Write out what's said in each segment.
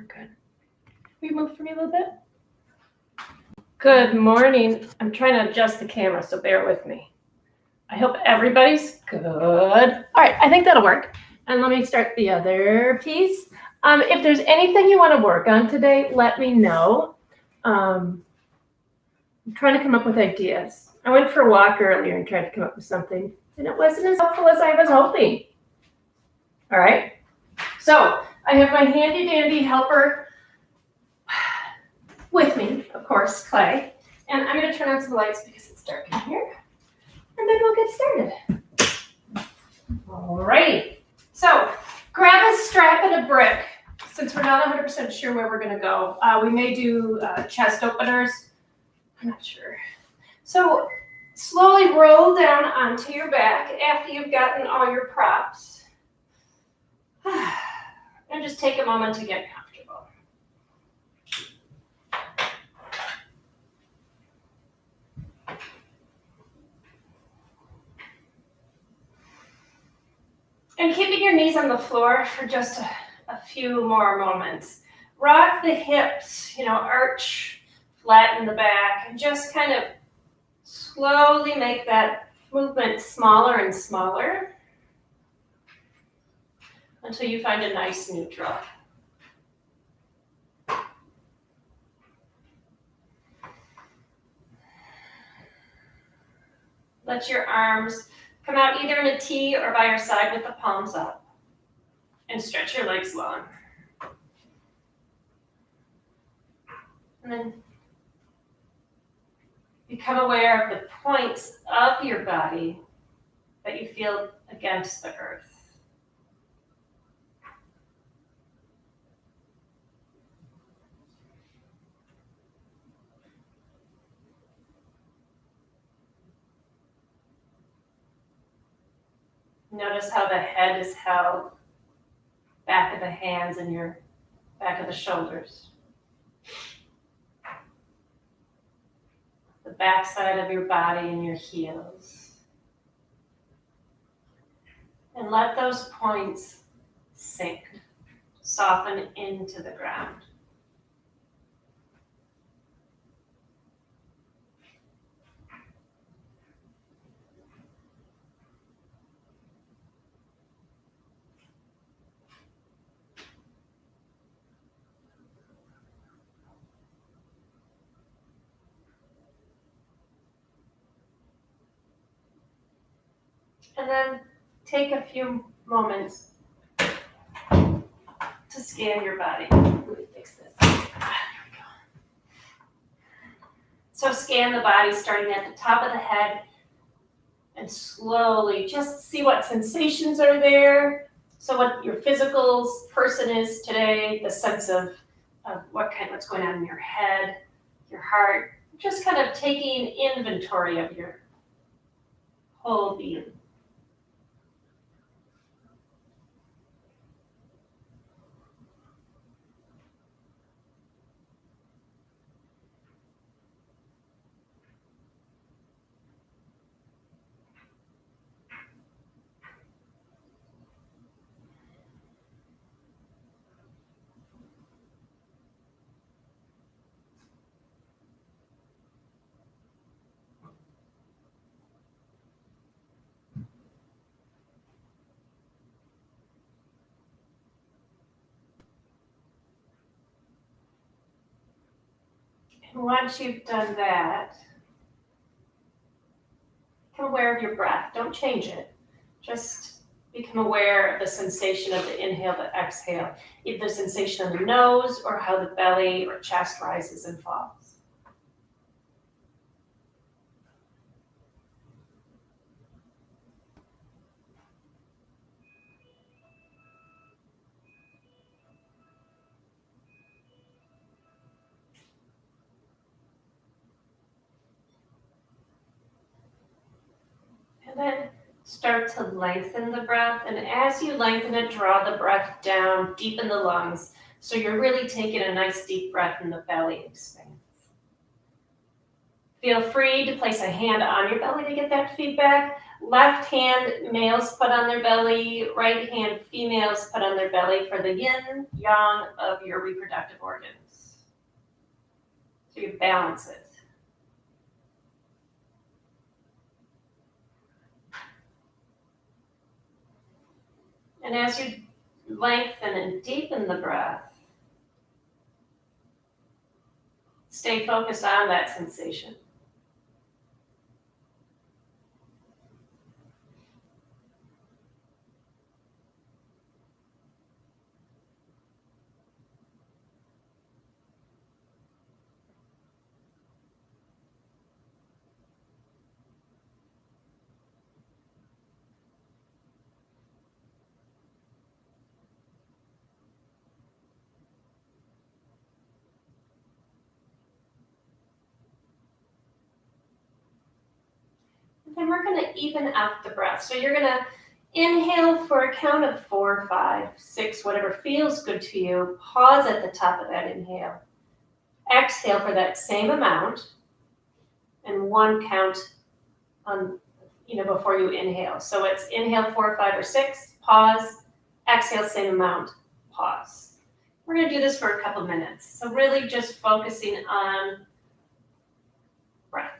We're good. Will you move for me a little bit? Good morning. I'm trying to adjust the camera, so bear with me. I hope everybody's good. All right, I think that'll work. And let me start the other piece. If there's anything you want to work on today, let me know. I'm trying to come up with ideas. I went for a walk earlier and tried to come up with something, and it wasn't as helpful as I was hoping. All right, so I have my handy dandy helper with me, of course, Clay. And I'm going to turn on some lights because it's dark in here. And then we'll get started. All right. So grab a strap and a brick. Since we're not 100% sure where we're going to go, we may do chest openers. I'm not sure. So slowly roll down onto your back after you've gotten all your props. And just take a moment to get comfortable. And keeping your knees on the floor for just a few more moments. Rock the hips, arch, flatten the back, and just kind of slowly make that movement smaller and smaller until you find a nice neutral. Let your arms come out either in a T or by your side with the palms up. And stretch your legs long. And then become aware of the points of your body that you feel against the earth. Notice how the head is held, back of the hands and your back of the shoulders. The back side of your body and your heels. And let those points sink, soften into the ground. And then take a few moments to scan your body. Let me fix this. There we go. So scan the body starting at the top of the head and slowly just see what sensations are there. So what your physical person is today, the sense of what's going on in your head, your heart, just kind of taking inventory of your whole being. And once you've done that, become aware of your breath. Don't change it. Just become aware of the sensation of the inhale, the exhale, either the sensation of the nose or how the belly or chest rises and falls. And then start to lengthen the breath. And as you lengthen it, draw the breath down deep in the lungs. So you're really taking a nice deep breath and the belly expands. Feel free to place a hand on your belly to get that feedback. Left hand, males put on their belly. Right hand, females put on their belly for the yin, yang of your reproductive organs. So you balance it. And as you lengthen and deepen the breath, stay focused on that sensation. And we're going to even out the breath. So you're going to inhale for a count of 4, 5, 6, whatever feels good to you. Pause at the top of that inhale. Exhale for that same amount, and 1 count on, before you inhale. So it's inhale 4, 5, or 6, pause, exhale same amount, pause. We're going to do this for a couple minutes. So really just focusing on breath.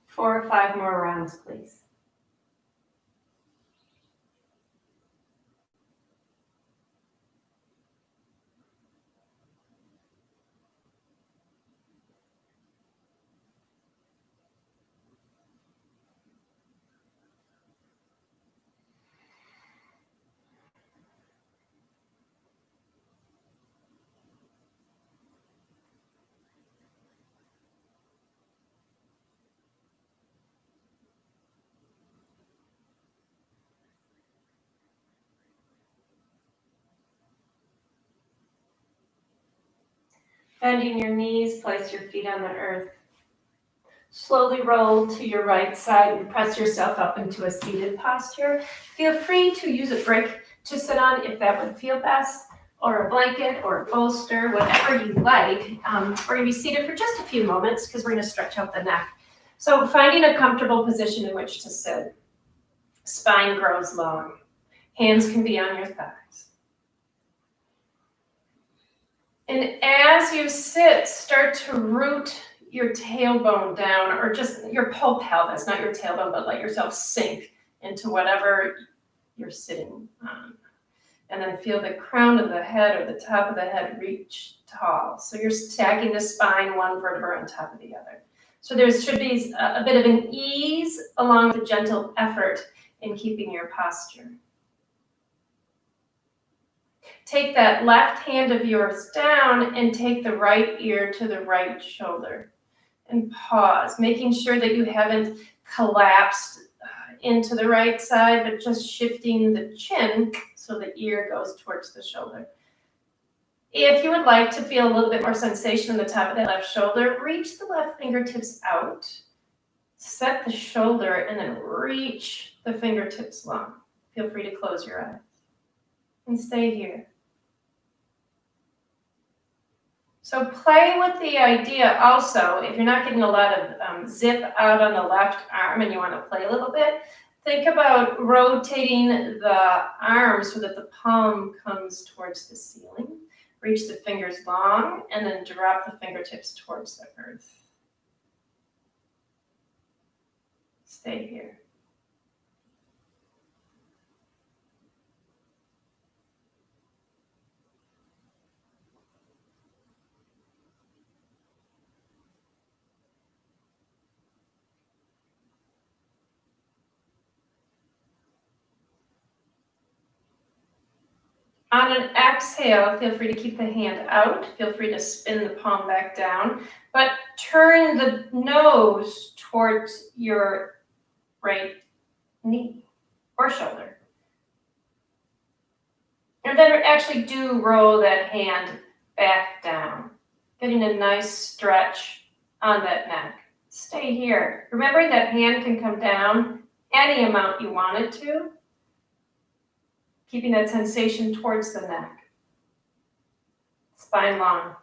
Four or five more rounds, please. Bending your knees, place your feet on the earth. Slowly roll to your right side and press yourself up into a seated posture. Feel free to use a brick to sit on if that would feel best, or a blanket or a bolster, whatever you like. We're going to be seated for just a few moments because we're going to stretch out the neck. So finding a comfortable position in which to sit. Spine grows long. Hands can be on your thighs. And as you sit, start to root your tailbone down, or just your whole pelvis, not your tailbone, but let yourself sink into whatever you're sitting on. And then feel the crown of the head or the top of the head reach tall. So you're stacking the spine one vertebra on top of the other. So there should be a bit of an ease along with a gentle effort in keeping your posture. Take that left hand of yours down and take the right ear to the right shoulder. And pause, making sure that you haven't collapsed into the right side, but just shifting the chin so the ear goes towards the shoulder. If you would like to feel a little bit more sensation on the top of that left shoulder, reach the left fingertips out, set the shoulder, and then reach the fingertips long. Feel free to close your eyes and stay here. So play with the idea also, if you're not getting a lot of zip out on the left arm and you want to play a little bit, think about rotating the arm so that the palm comes towards the ceiling. Reach the fingers long and then drop the fingertips towards the earth. Stay here. On an exhale, feel free to keep the hand out. Feel free to spin the palm back down, but turn the nose towards your right knee or shoulder. And then actually do roll that hand back down, getting a nice stretch on that neck. Stay here. Remembering that hand can come down any amount you want it to, keeping that sensation towards the neck. Spine long.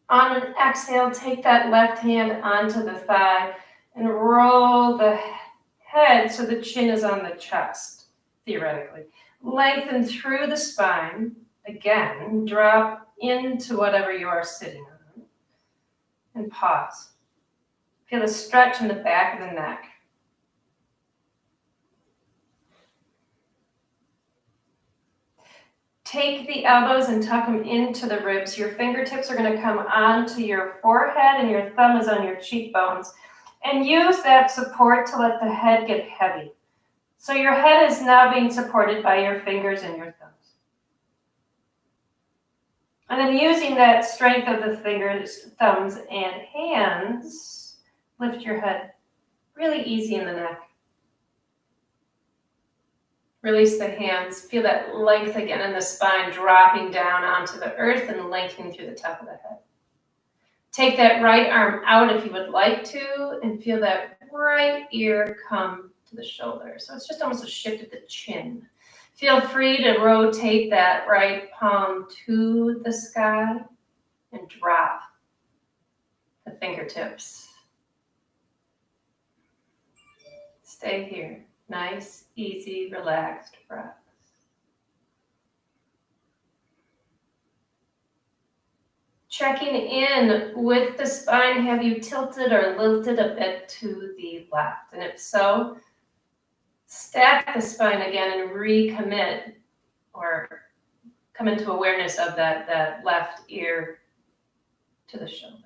On an exhale, take that left hand onto the thigh and roll the head so the chin is on the chest, theoretically. Lengthen through the spine. Again, drop into whatever you are sitting on. And pause. Feel a stretch in the back of the neck. Take the elbows and tuck them into the ribs. Your fingertips are going to come onto your forehead and your thumb is on your cheekbones. And use that support to let the head get heavy. So your head is now being supported by your fingers and your thumbs. And then using that strength of the fingers, thumbs, and hands, lift your head really easy in the neck. Release the hands. Feel that length again in the spine, dropping down onto the earth and lengthening through the top of the head. Take that right arm out if you would like to, and feel that right ear come to the shoulder. So it's just almost a shift of the chin. Feel free to rotate that right palm to the sky and drop the fingertips. Stay here. Nice, easy, relaxed breath. Checking in with the spine, have you tilted or lilted a bit to the left? And if so, stack the spine again and recommit or come into awareness of that left ear to the shoulder.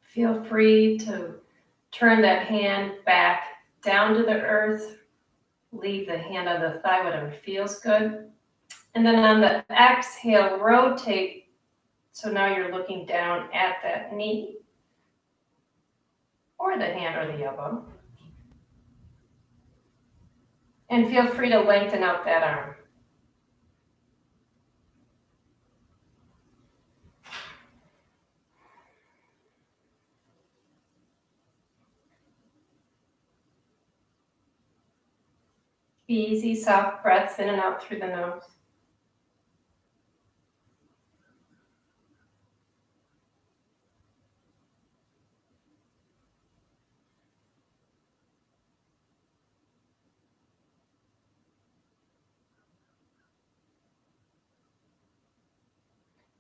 Feel free to turn that hand back down to the earth. Leave the hand on the thigh, whatever feels good. And then on the exhale, rotate. So now you're looking down at that knee or the hand or the elbow. And feel free to lengthen out that arm. Easy, soft breaths in and out through the nose.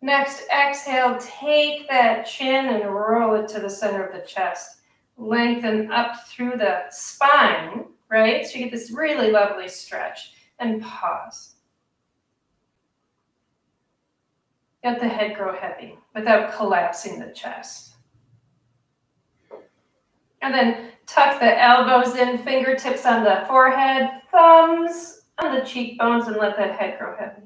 Next, exhale, take that chin and roll it to the center of the chest. Lengthen up through the spine, right? So you get this really lovely stretch. And pause. Let the head grow heavy without collapsing the chest. And then tuck the elbows in, fingertips on the forehead, thumbs on the cheekbones, and let that head grow heavy.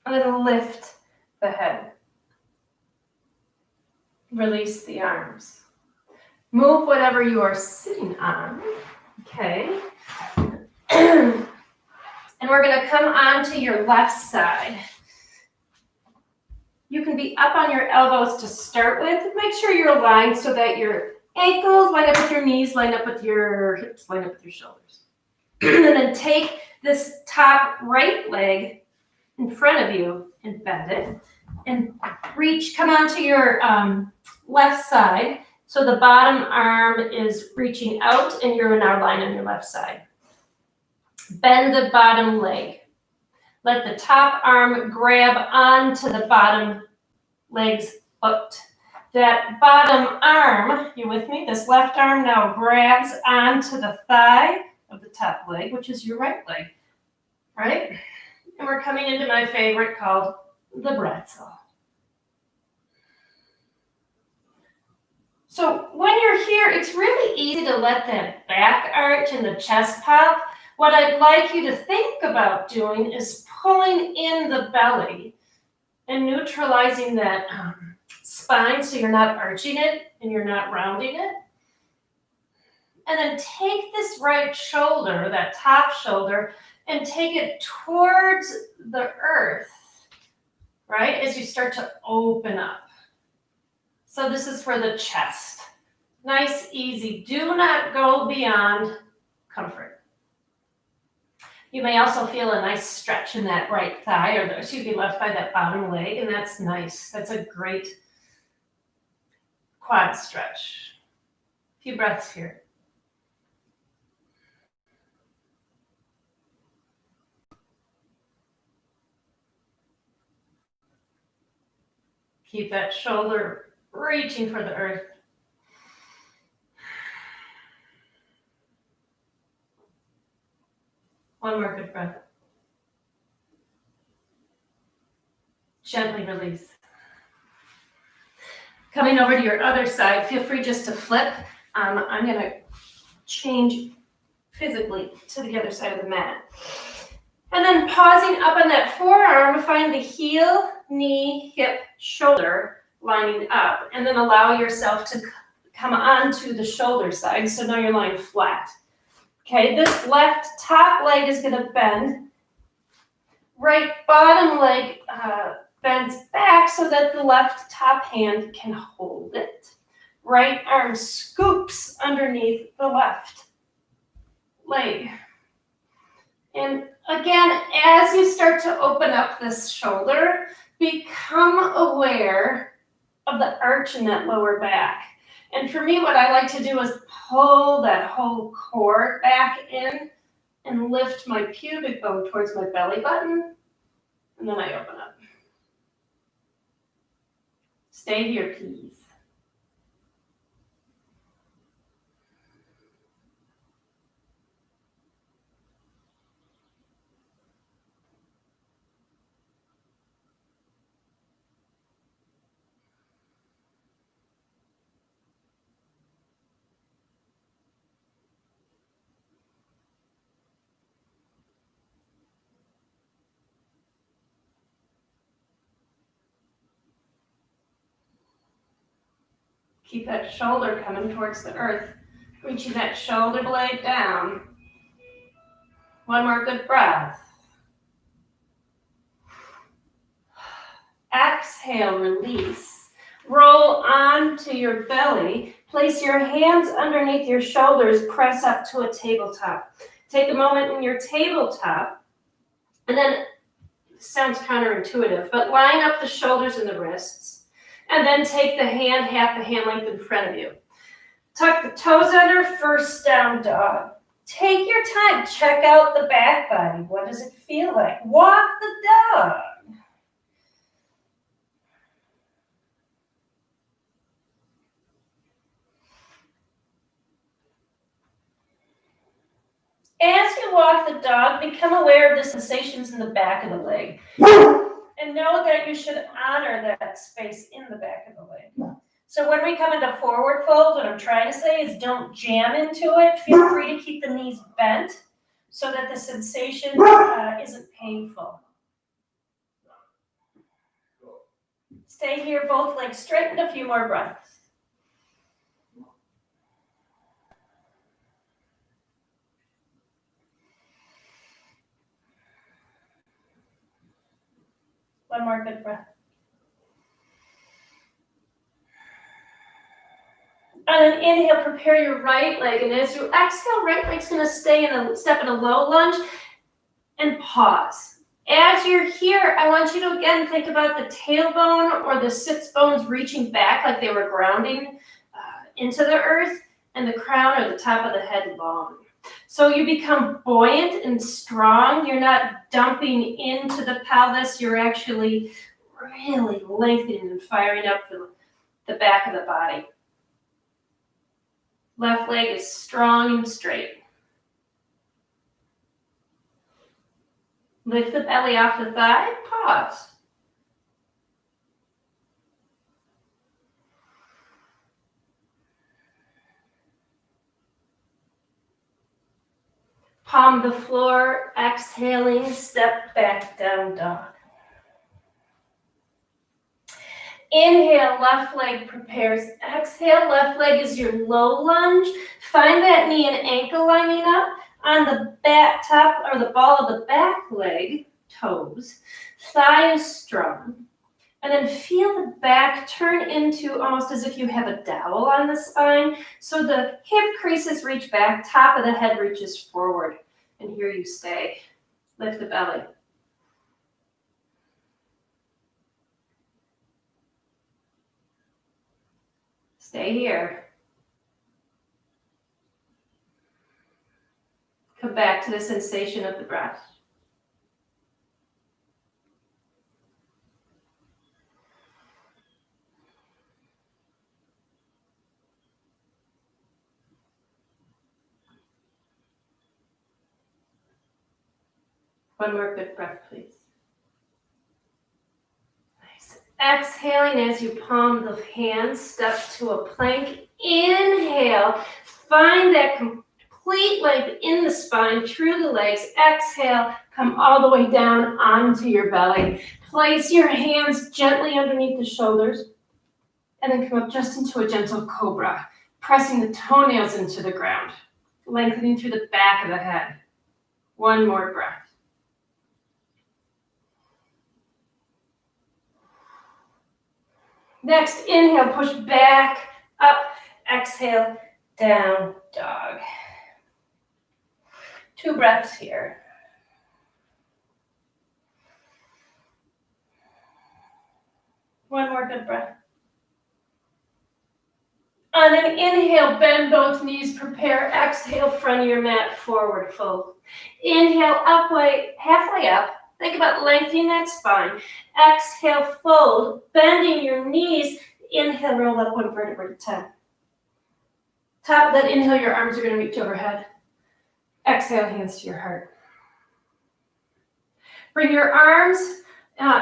And then lift the head. Release the arms. Move whatever you are sitting on, okay? And we're gonna come onto your left side. You can be up on your elbows to start with. Make sure you're aligned so that your ankles line up with your knees, line up with your hips, line up with your shoulders. And then take this top right leg in front of you and bend it. And reach, come onto your left side. So the bottom arm is reaching out and you're now lying on your left side. Bend the bottom leg. Let the top arm grab onto the bottom leg's foot. That bottom arm, you with me? This left arm now grabs onto the thigh of the top leg, which is your right leg, right? And we're coming into my favorite called the Bratzel. So when you're here, it's really easy to let that back arch and the chest pop. What I'd like you to think about doing is pulling in the belly and neutralizing that spine so you're not arching it and you're not rounding it. And then take this right shoulder, that top shoulder, and take it towards the earth, right? As you start to open up. So this is for the chest. Nice, easy. Do not go beyond comfort. You may also feel a nice stretch in that right thigh, or left by that bottom leg, and that's nice. That's a great quad stretch. A few breaths here. Keep that shoulder reaching for the earth. One more good breath. Gently release. Coming over to your other side, feel free just to flip. I'm going to change physically to the other side of the mat. And then pausing up on that forearm, find the heel, knee, hip, shoulder lining up, and then allow yourself to come onto the shoulder side. So now you're lying flat. Okay, this left top leg is going to bend. Right bottom leg bends back so that the left top hand can hold it. Right arm scoops underneath the left leg. And again, as you start to open up this shoulder, become aware of the arch in that lower back. And for me, what I like to do is pull that whole core back in and lift my pubic bone towards my belly button. And then I open up. Stay here, please. Keep that shoulder coming towards the earth, reaching that shoulder blade down. One more good breath. Exhale, release. Roll onto your belly. Place your hands underneath your shoulders. Press up to a tabletop. Take a moment in your tabletop, and then, sounds counterintuitive, but line up the shoulders and the wrists. And then take the hand, half the hand length in front of you. Tuck the toes under, first down dog. Take your time. Check out the back body. What does it feel like? Walk the dog. As you walk the dog, become aware of the sensations in the back of the leg. And know that you should honor that space in the back of the leg. So when we come into forward fold, what I'm trying to say is don't jam into it. Feel free to keep the knees bent so that the sensation isn't painful. Stay here, both legs straightened, a few more breaths. One more good breath. On an inhale, prepare your right leg, and as you exhale, right leg's going to stay in a step in a low lunge, and pause. As you're here, I want you to again think about the tailbone or the sits bones reaching back like they were grounding into the earth, and the crown or the top of the head long. So you become buoyant and strong. You're not dumping into the pelvis. You're actually really lengthening and firing up the back of the body. Left leg is strong and straight. Lift the belly off the thigh, pause. Palm the floor, exhaling, step back, down dog. Inhale, left leg prepares. Exhale, left leg is your low lunge. Find that knee and ankle lining up on the back top or the ball of the back leg, toes. Thigh is strong. And then feel the back turn into almost as if you have a dowel on the spine. So the hip creases reach back, top of the head reaches forward. And here you stay. Lift the belly. Stay here. Come back to the sensation of the breath. One more good breath, please. Nice. Exhaling as you palm the hands, step to a plank. Inhale, find that complete length in the spine, through the legs. Exhale, come all the way down onto your belly. Place your hands gently underneath the shoulders, and then come up just into a gentle cobra, pressing the toenails into the ground, lengthening through the back of the head. One more breath. Next, inhale, push back, up, exhale, down, dog. 2 breaths here. One more good breath. On an inhale, bend both knees, prepare. Exhale, front of your mat, forward fold. Inhale, halfway up. Think about lengthening that spine. Exhale, fold, bending your knees. Inhale, roll up 1 vertebra to 10. Top of that inhale, your arms are going to reach overhead. Exhale, hands to your heart. Bring your arms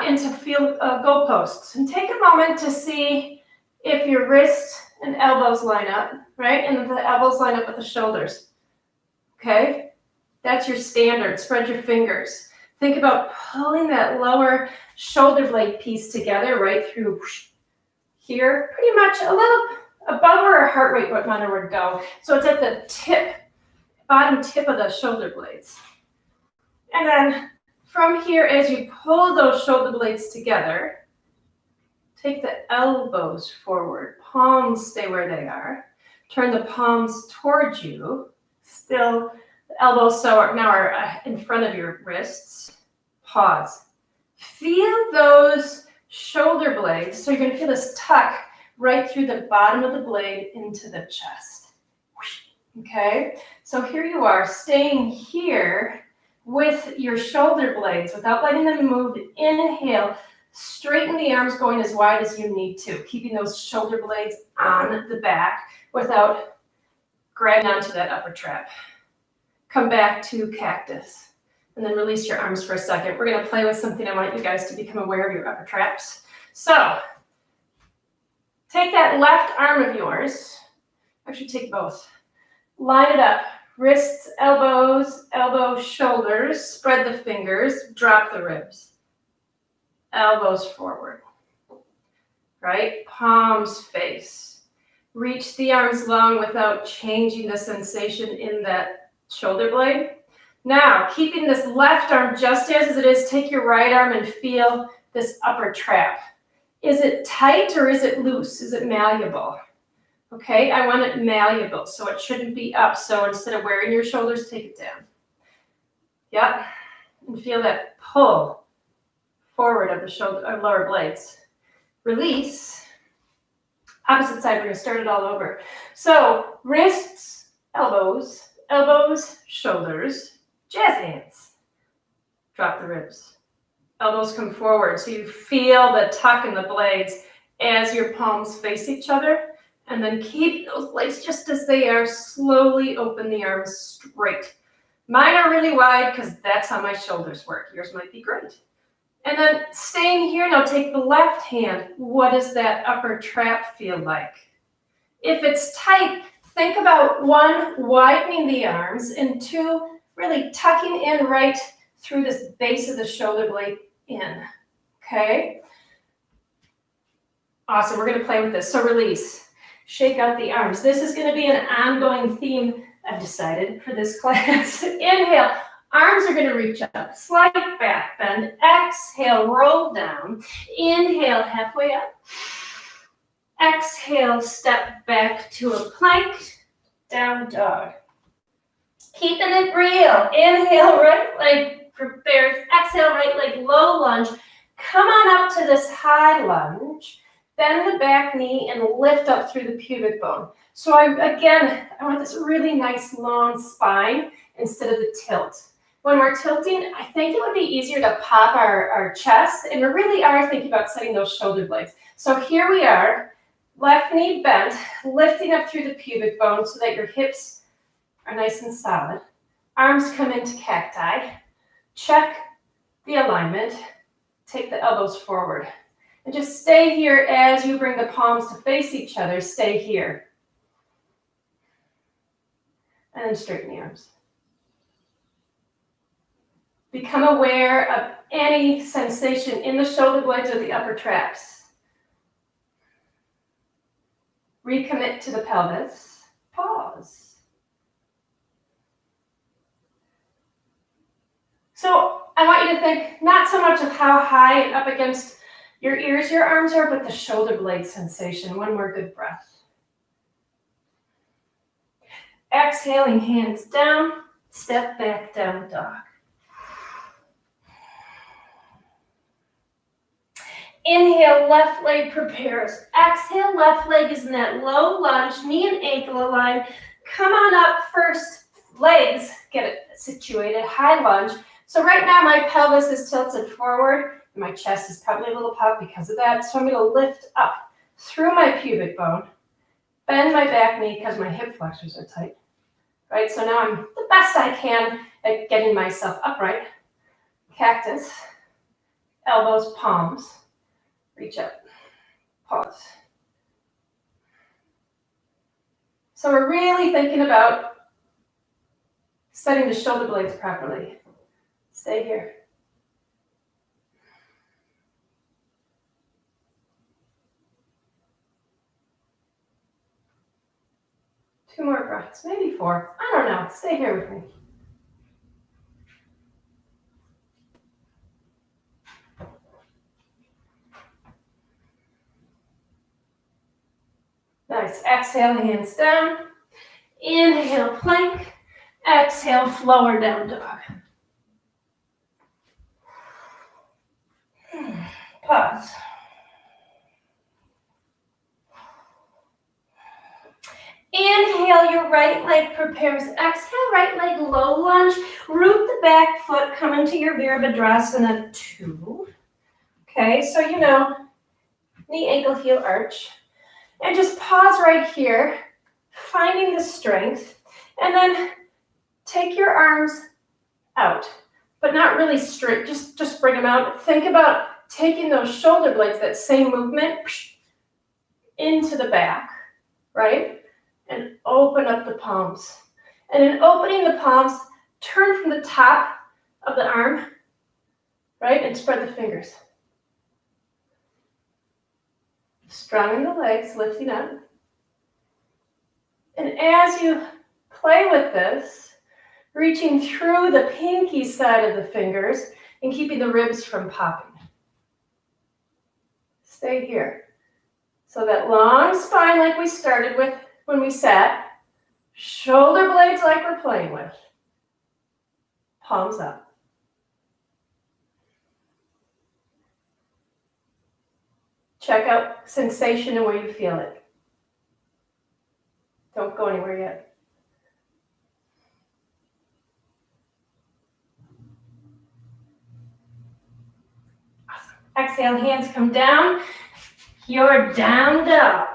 into goalposts, and take a moment to see if your wrists and elbows line up, right? And if the elbows line up with the shoulders. Okay? That's your standard. Spread your fingers. Think about pulling that lower shoulder blade piece together right through here, pretty much a little above where our heart rate monitor would go. So it's at the tip, bottom tip of the shoulder blades. And then from here, as you pull those shoulder blades together, take the elbows forward. Palms stay where they are. Turn the palms towards you. Still, the elbows now are in front of your wrists. Pause. Feel those shoulder blades. So you're going to feel this tuck right through the bottom of the blade into the chest. Okay, so here you are staying here with your shoulder blades without letting them move. Inhale, straighten the arms going as wide as you need to, keeping those shoulder blades on the back without grabbing onto that upper trap. Come back to cactus and then release your arms for a second. We're going to play with something. I want you guys to become aware of your upper traps. So take that left arm of yours, actually take both, line it up, wrists, elbows, elbows, shoulders, spread the fingers, drop the ribs, elbows forward, right? Palms face. Reach the arms long without changing the sensation in that shoulder blade. Now, keeping this left arm just as it is, take your right arm and feel this upper trap. Is it tight or is it loose? Is it malleable? Okay, I want it malleable, so it shouldn't be up. So instead of wearing your shoulders, take it down. Yep, and feel that pull forward of the shoulder, lower blades. Release. Opposite side, we're going to start it all over. So wrists, elbows, elbows, shoulders, jazz hands. Drop the ribs. Elbows come forward, so you feel the tuck in the blades as your palms face each other. And then keep those blades just as they are. Slowly open the arms straight. Mine are really wide because that's how my shoulders work. Yours might be great. And then staying here, now take the left hand. What does that upper trap feel like? If it's tight, think about 1, widening the arms, and 2, really tucking in right through this base of the shoulder blade in. Okay? Awesome, we're gonna play with this. So release. Shake out the arms. This is going to be an ongoing theme, I've decided, for this class. Inhale, arms are going to reach up, slight back bend. Exhale, roll down. Inhale, halfway up. Exhale, step back to a plank, down dog. Keeping it real. Inhale, right leg prepares. Exhale, right leg, low lunge. Come on up to this high lunge. Bend the back knee and lift up through the pubic bone. So I want this really nice long spine instead of the tilt. When we're tilting, I think it would be easier to pop our chest, and we really are thinking about setting those shoulder blades. So here we are, left knee bent, lifting up through the pubic bone so that your hips are nice and solid. Arms come into cacti. Check the alignment. Take the elbows forward. And just stay here as you bring the palms to face each other. Stay here. And then straighten the arms. Become aware of any sensation in the shoulder blades or the upper traps. Recommit to the pelvis. Pause. So I want you to think not so much of how high and up against your ears, your arms are, but the shoulder blade sensation. One more good breath. Exhaling, hands down, step back, down dog. Inhale, left leg prepares. Exhale, left leg is in that low lunge, knee and ankle aligned. Come on up first, legs, get it situated, high lunge. So right now my pelvis is tilted forward. My chest is probably a little pop because of that. So I'm going to lift up through my pubic bone, bend my back knee because my hip flexors are tight. Right, so now I'm the best I can at getting myself upright. Cactus, elbows, palms, reach up, pause. So we're really thinking about setting the shoulder blades properly. Stay here. Two more breaths, maybe 4. I don't know. Stay here with me. Nice. Exhale, hands down. Inhale, plank. Exhale, floor down dog. Pause. Inhale your right leg prepares. Exhale, right leg low lunge. Root the back foot, come into your Virabhadrasana 2. Okay, so you know, knee, ankle, heel, arch. And just pause right here, finding the strength. And then take your arms out, but not really straight. Just bring them out. Think about taking those shoulder blades, that same movement, into the back, right? And open up the palms. And in opening the palms, turn from the top of the arm, right? And spread the fingers. Strong in the legs, lifting up. And as you play with this, reaching through the pinky side of the fingers and keeping the ribs from popping. Stay here. So that long spine like we started with when we sat, shoulder blades like we're playing with, palms up. Check out sensation and where you feel it. Don't go anywhere yet. Awesome. Exhale, hands come down. Your down dog.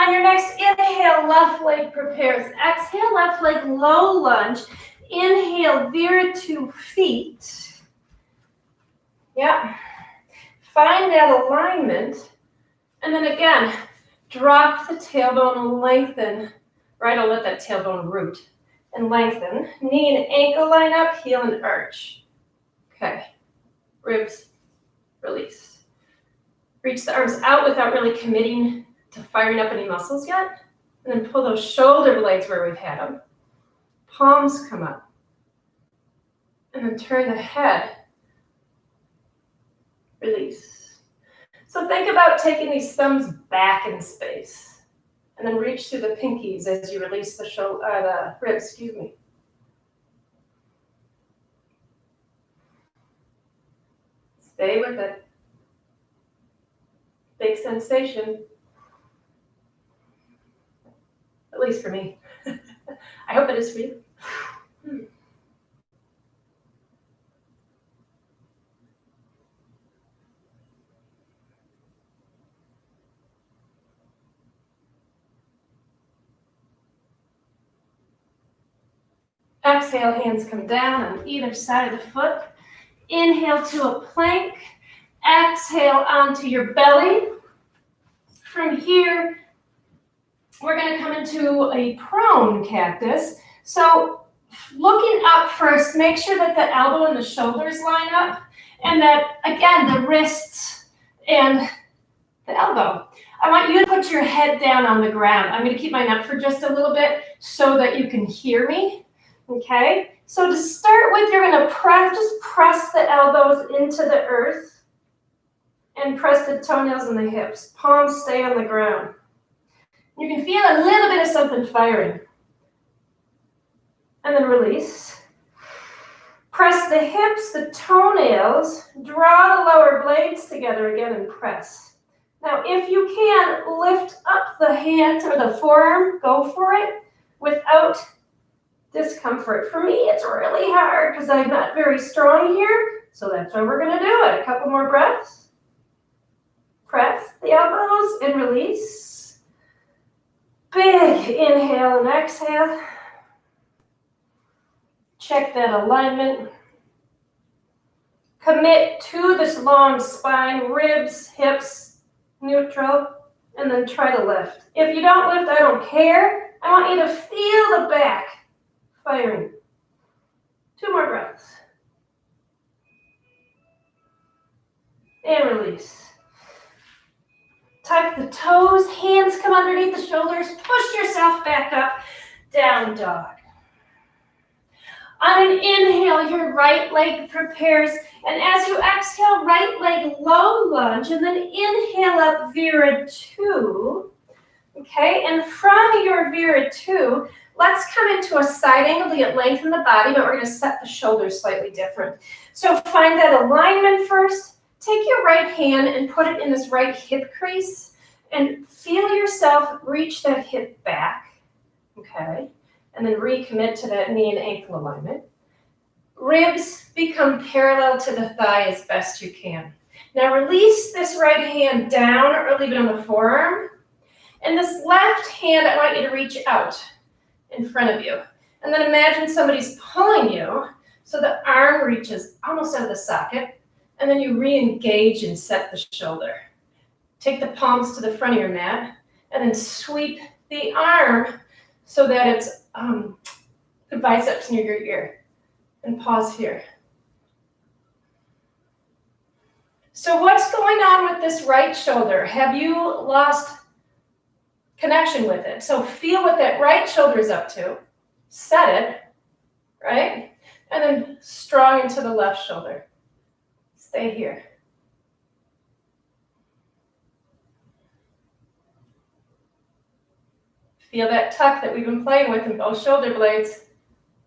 On your next inhale, left leg prepares. Exhale, left leg low lunge. Inhale, Viratu feet. Yeah. Find that alignment. And then again, drop the tailbone, lengthen. Right, I'll let that tailbone root and lengthen. Knee and ankle line up, heel and arch. Okay. Ribs, release. Reach the arms out without really committing to firing up any muscles yet. And then pull those shoulder blades where we've had them. Palms come up. And then turn the head. Release. So think about taking these thumbs back in space. And then reach through the pinkies as you release the ribs, excuse me. Stay with it. Big sensation. At least for me. I hope it is for you. Exhale, hands come down on either side of the foot. Inhale to a plank. Exhale onto your belly. From here, we're going to come into a prone cactus. So looking up first, make sure that the elbow and the shoulders line up. And that, again, the wrists and the elbow. I want you to put your head down on the ground. I'm going to keep mine up for just a little bit so that you can hear me. Okay, so to start with, you're going to press the elbows into the earth and press the toenails and the hips. Palms stay on the ground. You can feel a little bit of something firing. And then release. Press the hips, the toenails, draw the lower blades together again and press. Now, if you can, lift up the hand or the forearm, go for it without discomfort. For me, it's really hard because I'm not very strong here. So that's why we're going to do it. A couple more breaths. Press the elbows and release. Big inhale and exhale. Check that alignment. Commit to this long spine, ribs, hips, neutral, and then try to lift. If you don't lift, I don't care. I want you to feel the back firing. 2 more breaths. And release. Tuck the toes, hands come underneath the shoulders, push yourself back up, down dog. On an inhale, your right leg prepares, and as you exhale, right leg low lunge, and then inhale up Viratu. Okay, and from your Viratu, let's come into a side angle to get length in the body, but we're going to set the shoulders slightly different. So find that alignment first. Take your right hand and put it in this right hip crease. And feel yourself reach that hip back, okay? And then recommit to that knee and ankle alignment. Ribs become parallel to the thigh as best you can. Now release this right hand down or leave it on the forearm. And this left hand, I want you to reach out in front of you. And then imagine somebody's pulling you so the arm reaches almost out of the socket. And then you re-engage and set the shoulder. Take the palms to the front of your mat and then sweep the arm so that it's the biceps near your ear. And pause here. So what's going on with this right shoulder? Have you lost connection with it? So feel what that right shoulder is up to. Set it, right? And then strong into the left shoulder. Stay here. Feel that tuck that we've been playing with in both shoulder blades.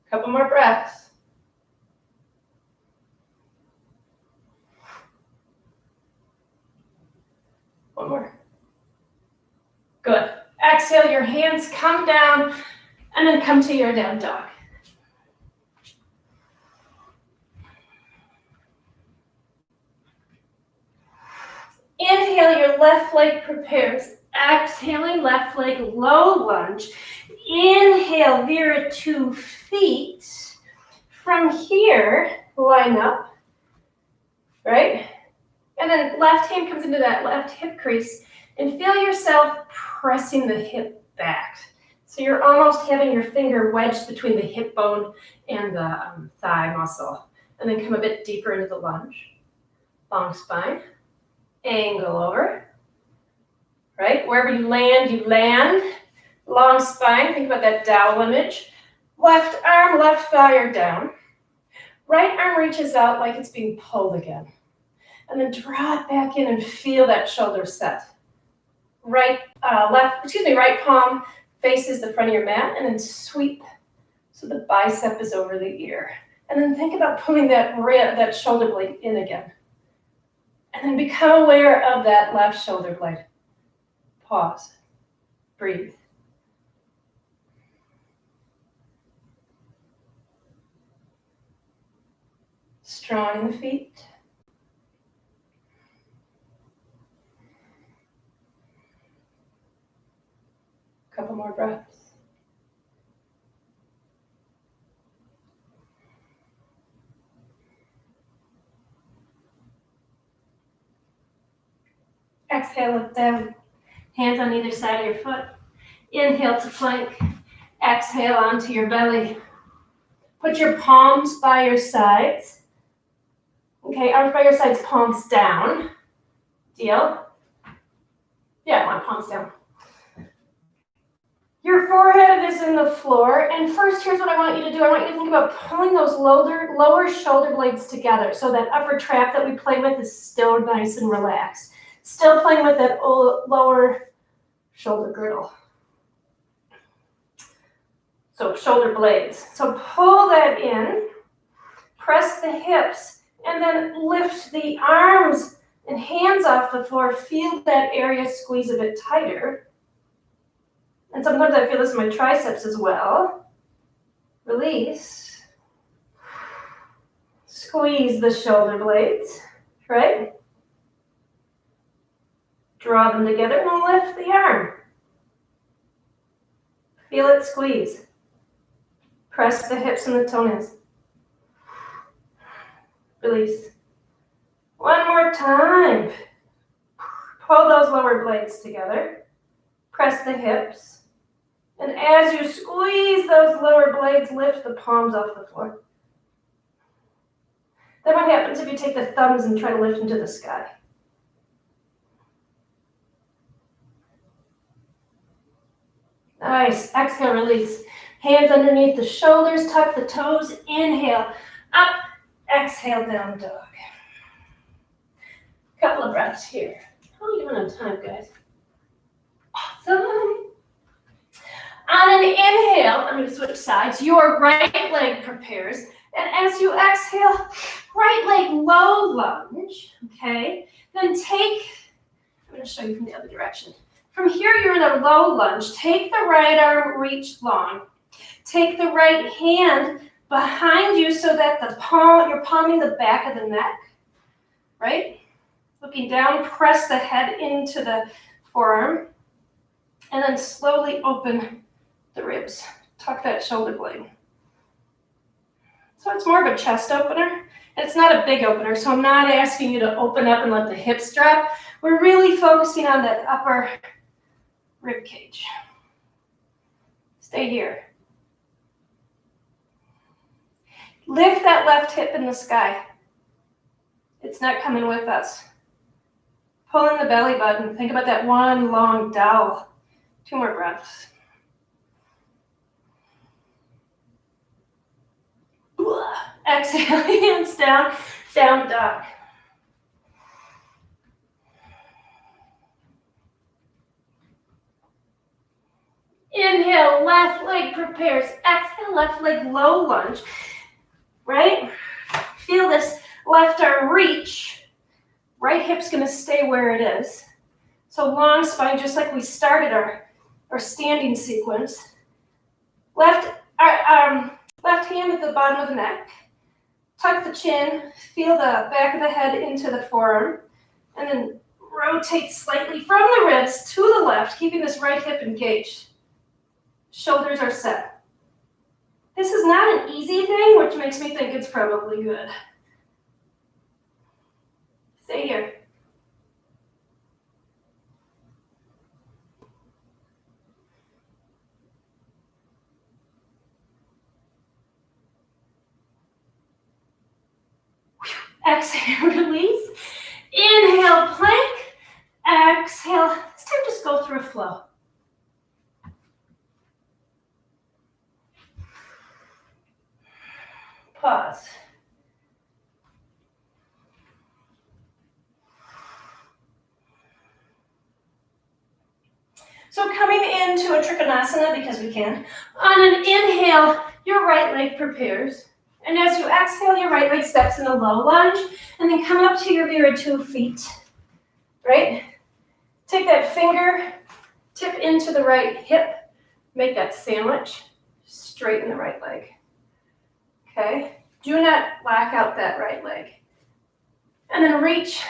A couple more breaths. One more. Good. Exhale, your hands come down and then come to your down dog. Inhale, your left leg prepares. Exhaling, left leg, low lunge. Inhale, veer to feet. From here, line up, right? And then left hand comes into that left hip crease and feel yourself pressing the hip back. So you're almost having your finger wedged between the hip bone and the thigh muscle. And then come a bit deeper into the lunge. Long spine. Angle over. Right? Wherever you land, you land. Long spine. Think about that dowel image. Left arm, left thigh are down. Right arm reaches out like it's being pulled again. And then draw it back in and feel that shoulder set. Right palm faces the front of your mat and then sweep so the bicep is over the ear. And then think about pulling that shoulder blade in again. And then become aware of that left shoulder blade. Pause. Breathe. Strong in the feet. Couple more breaths. Exhale, look down. Hands on either side of your foot. Inhale to plank. Exhale onto your belly. Put your palms by your sides. Okay, arms by your sides, palms down. Deal? Yeah, I want palms down. Your forehead is in the floor, and first, here's what I want you to do. I want you to think about pulling those lower shoulder blades together so that upper trap that we play with is still nice and relaxed. Still playing with that lower shoulder girdle. So shoulder blades. So pull that in, press the hips, and then lift the arms and hands off the floor. Feel that area squeeze a bit tighter. And sometimes I feel this in my triceps as well. Release. Squeeze the shoulder blades, right? Draw them together and lift the arm. Feel it squeeze. Press the hips and the toenails. Release. One more time. Pull those lower blades together. Press the hips. And as you squeeze those lower blades, lift the palms off the floor. Then what happens if you take the thumbs and try to lift into the sky? Nice. Exhale, release. Hands underneath the shoulders, tuck the toes. Inhale, up. Exhale, down dog. Couple of breaths here. How are you doing on time, guys? Awesome. On an inhale, I'm going to switch sides. Your right leg prepares. And as you exhale, right leg low lunge. Okay. Then I'm going to show you from the other direction. From here, you're in a low lunge. Take the right arm, reach long. Take the right hand behind you so that you're palming the back of the neck, right? Looking down, press the head into the forearm, and then slowly open the ribs. Tuck that shoulder blade. So it's more of a chest opener. And it's not a big opener, so I'm not asking you to open up and let the hips drop. We're really focusing on that upper rib cage. Stay here. Lift that left hip in the sky. It's not coming with us. Pull in the belly button. Think about that one long dowel. 2 more breaths. Exhale, hands down, down dog. Inhale, left leg prepares. Exhale, left leg low lunge. Right? Feel this left arm reach. Right hip's gonna stay where it is. So long spine, just like we started our standing sequence. Left hand at the bottom of the neck. Tuck the chin, feel the back of the head into the forearm, and then rotate slightly from the ribs to the left, keeping this right hip engaged. Shoulders are set. This is not an easy thing, which makes me think it's probably good. Stay here. Exhale, release. Inhale, plank. Exhale. This time just go through a flow. Pause. So coming into a Trikonasana, because we can, on an inhale, your right leg prepares. And as you exhale, your right leg steps in a low lunge, and then come up to your Viratu feet, right? Take that finger, tip into the right hip, make that sandwich, straighten the right leg, okay? Do not lock out that right leg. And then reach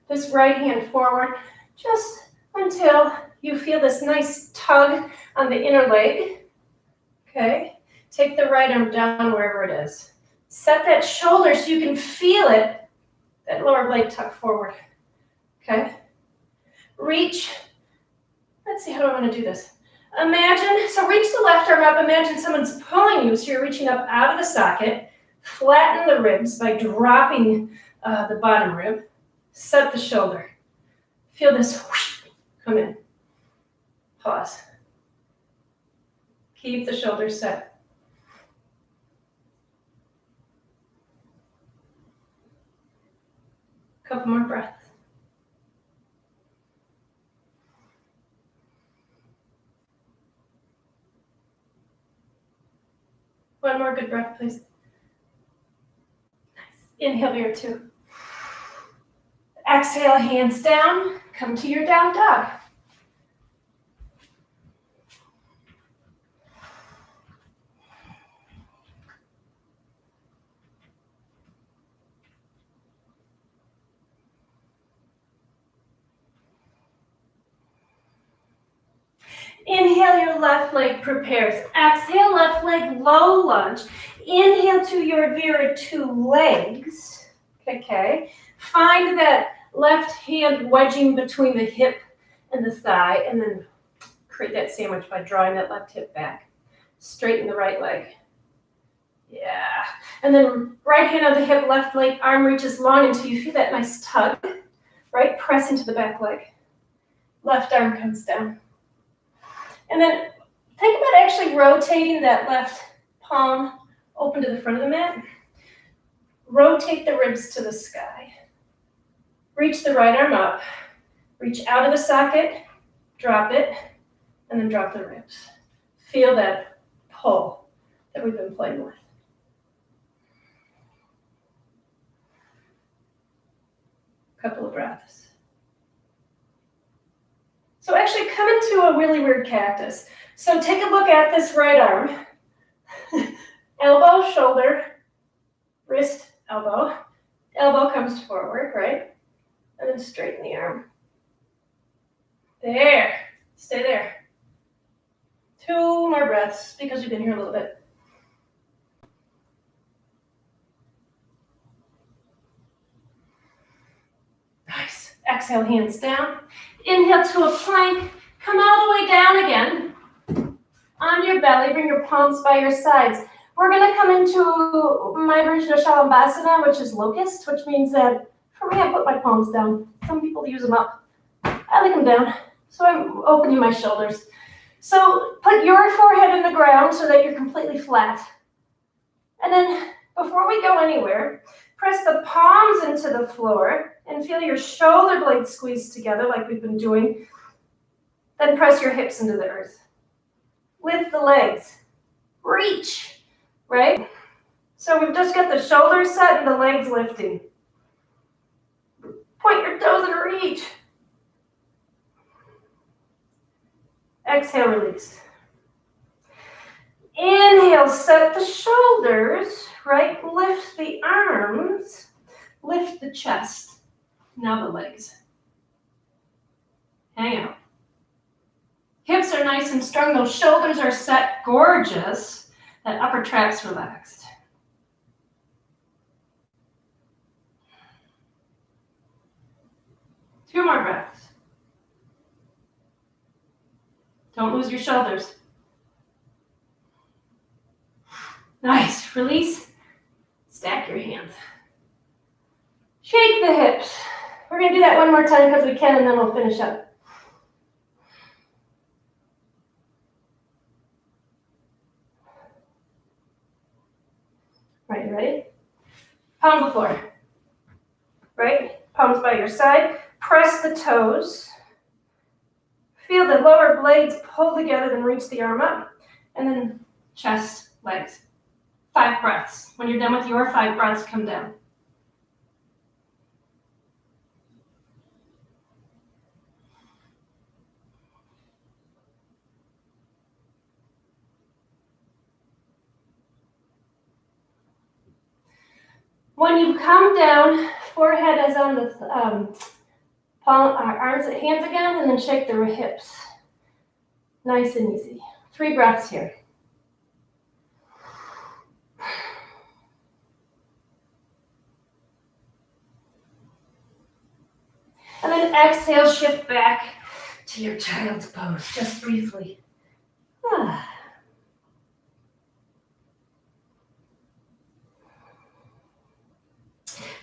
this right hand forward just until you feel this nice tug on the inner leg, okay? Take the right arm down wherever it is. Set that shoulder so you can feel it, that lower blade tuck forward, okay? Reach. Let's see, how do I want to do this? Imagine, so reach the left arm up. Imagine someone's pulling you, so you're reaching up out of the socket. Flatten the ribs by dropping the bottom rib. Set the shoulder. Feel this whoosh, come in. Pause. Keep the shoulders set. Couple more breaths. One more good breath, please. Nice. Inhale here, 2. Exhale, hands down. Come to your down dog. Inhale, your left leg prepares. Exhale, left leg low lunge. Inhale to your Viratu legs. Okay. Find that left hand wedging between the hip and the thigh, and then create that sandwich by drawing that left hip back. Straighten the right leg. Yeah. And then right hand on the hip, left leg, arm reaches long until you feel that nice tug. Right? Press into the back leg. Left arm comes down. And then think about actually rotating that left palm open to the front of the mat. Rotate the ribs to the sky. Reach the right arm up. Reach out of the socket, drop it, and then drop the ribs. Feel that pull that we've been playing with. Couple of breaths. So actually come into a really weird cactus. So take a look at this right arm. Elbow, shoulder, wrist, elbow. Elbow comes forward, right? And then straighten the arm. There. Stay there. 2 more breaths because we've been here a little bit. Nice. Exhale, hands down. Inhale to a plank. Come all the way down again. On your belly, bring your palms by your sides. We're going to come into my version of Shalabhasana, which is locust, which means that for me, I put my palms down. Some people use them up. I like them down. So I'm opening my shoulders. So put your forehead in the ground so that you're completely flat. And then before we go anywhere, press the palms into the floor and feel your shoulder blades squeeze together like we've been doing. Then press your hips into the earth. Lift the legs. Reach, right? So we've just got the shoulders set and the legs lifting. Point your toes and reach. Exhale, release. Inhale, set the shoulders, right? Lift the arms, lift the chest. Now the legs. Hang out. Hips are nice and strong. Those shoulders are set, gorgeous. That upper trap's relaxed. Two more breaths. Don't lose your shoulders. Nice. Release. Stack your hands. Shake the hips. We're going to do that one more time because we can, and then we'll finish up. Right, you ready? Palm the floor. Right? Palms by your side. Press the toes. Feel the lower blades pull together, then reach the arm up. And then chest, legs. 5 breaths. When you're done with your 5 breaths, come down. When you come down, forehead is on the arms and hands again, and then shake the hips. Nice and easy. 3 breaths here. And then exhale, shift back to your child's pose, just briefly.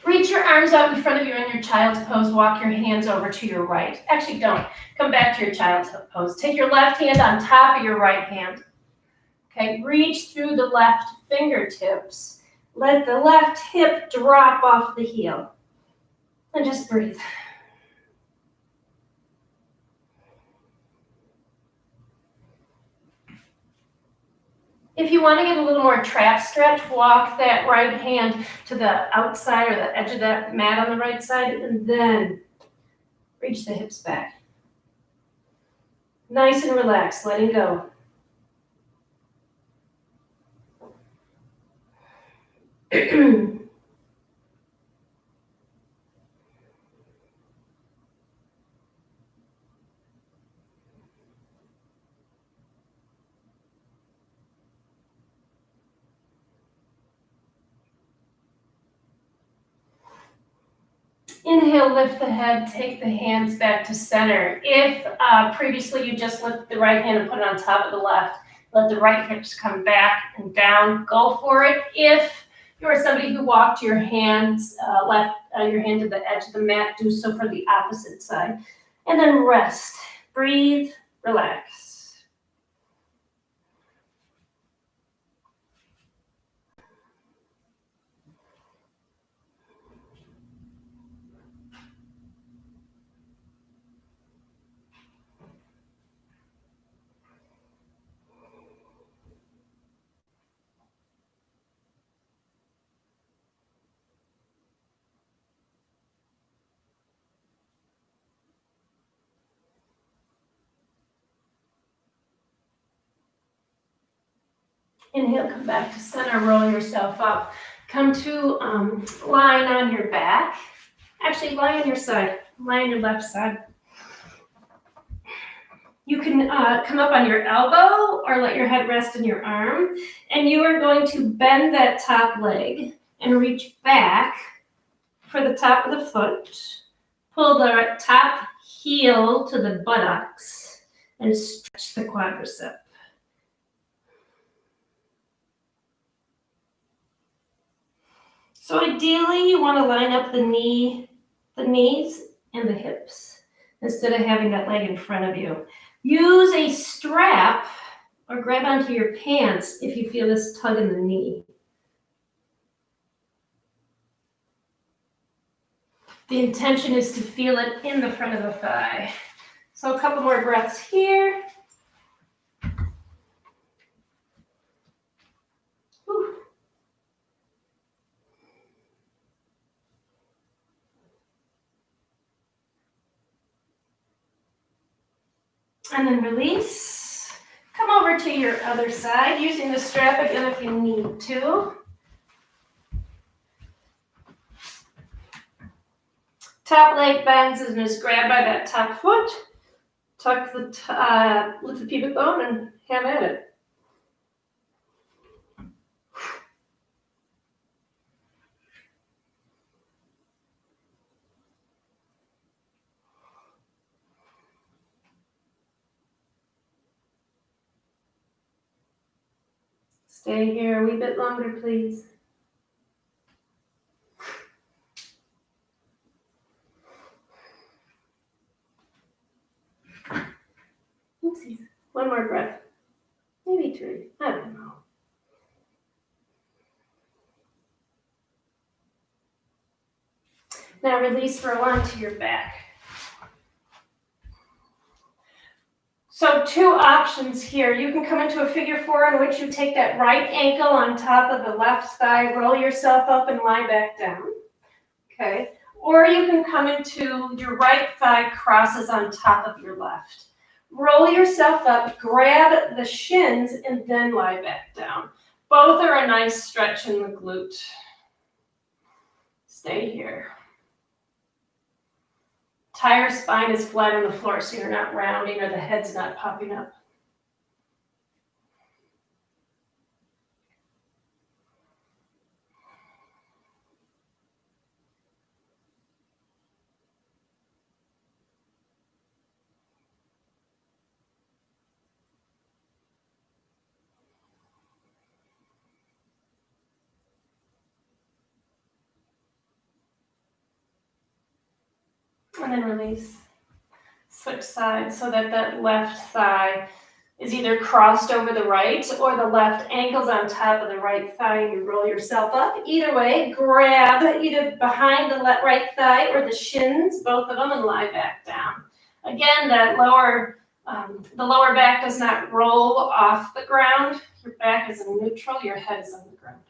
Reach your arms out in front of you in your child's pose. Walk your hands over to your right. Actually, don't. Come back to your child's pose. Take your left hand on top of your right hand. Okay, reach through the left fingertips. Let the left hip drop off the heel. And just breathe. If you want to get a little more trap stretch, walk that right hand to the outside or the edge of that mat on the right side, and then reach the hips back. Nice and relaxed, letting go. Inhale, lift the head, take the hands back to center. If previously you just lift the right hand and put it on top of the left, let the right hips come back and down, go for it. If you're somebody who walked your hands, your hand to the edge of the mat, do so for the opposite side. And then rest, breathe, relax. Inhale, come back to center, roll yourself up. Come to lying on your back. Actually, lie on your side. Lie on your left side. You can come up on your elbow or let your head rest in your arm. And you are going to bend that top leg and reach back for the top of the foot. Pull the top heel to the buttocks and stretch the quadricep. So ideally, you want to line up the knees and the hips instead of having that leg in front of you. Use a strap or grab onto your pants if you feel this tug in the knee. The intention is to feel it in the front of the thigh. So a couple more breaths here. Whew. And then release. Come over to your other side, using the strap again if you need to. Top leg bends and is grabbed by that top foot. Tuck the lift the pubic bone and have at it. Stay here a wee bit longer, please. Oopsies. One more breath. Maybe two. I don't know. Now release, roll onto your back. So two options here. You can come into a figure four in which you take that right ankle on top of the left thigh, roll yourself up and lie back down. Okay. Or you can come into your right thigh crosses on top of your left. Roll yourself up, grab the shins, and then lie back down. Both are a nice stretch in the glute. Stay here. Entire spine is flat on the floor, so you're not rounding or the head's not popping up. And then release. Switch sides so that that left thigh is either crossed over the right or the left ankle's on top of the right thigh and you roll yourself up. Either way, grab either behind the right thigh or the shins, both of them, and lie back down. Again, that the lower back does not roll off the ground. Your back is in neutral, your head is on the ground.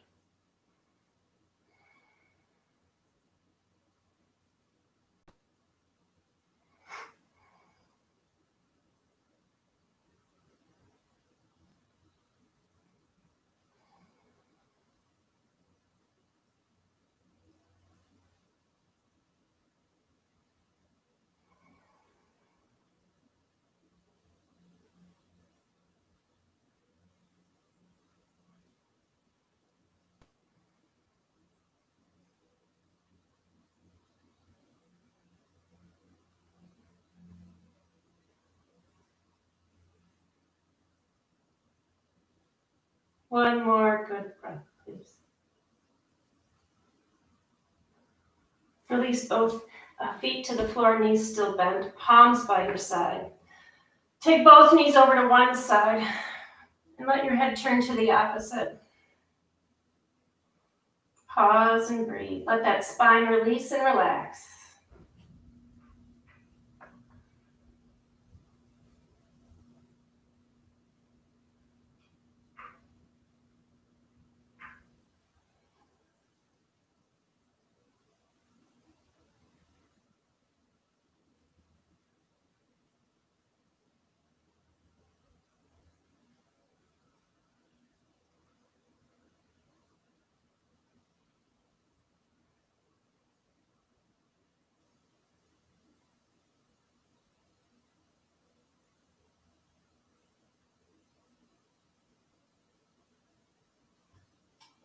One more good breath, please. Release both feet to the floor, knees still bent, palms by your side. Take both knees over to one side and let your head turn to the opposite. Pause and breathe. Let that spine release and relax.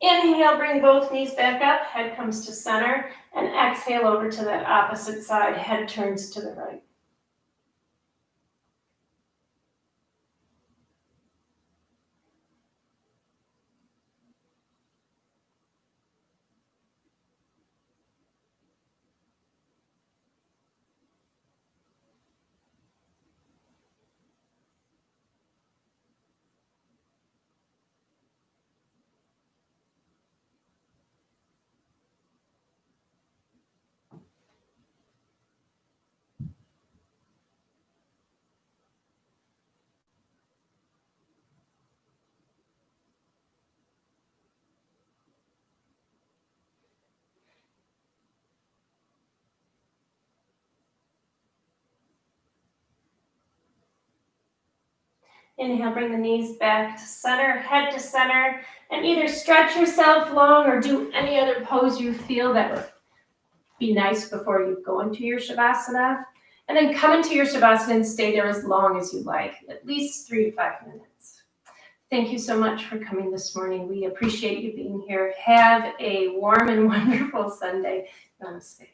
Inhale, bring both knees back up, head comes to center, and exhale over to that opposite side, head turns to the right. Inhale, bring the knees back to center, head to center, and either stretch yourself long or do any other pose you feel that would be nice before you go into your Shavasana. And then come into your Shavasana and stay there as long as you like, at least 3 to 5 minutes. Thank you so much for coming this morning. We appreciate you being here. Have a warm and wonderful Sunday. Namaste.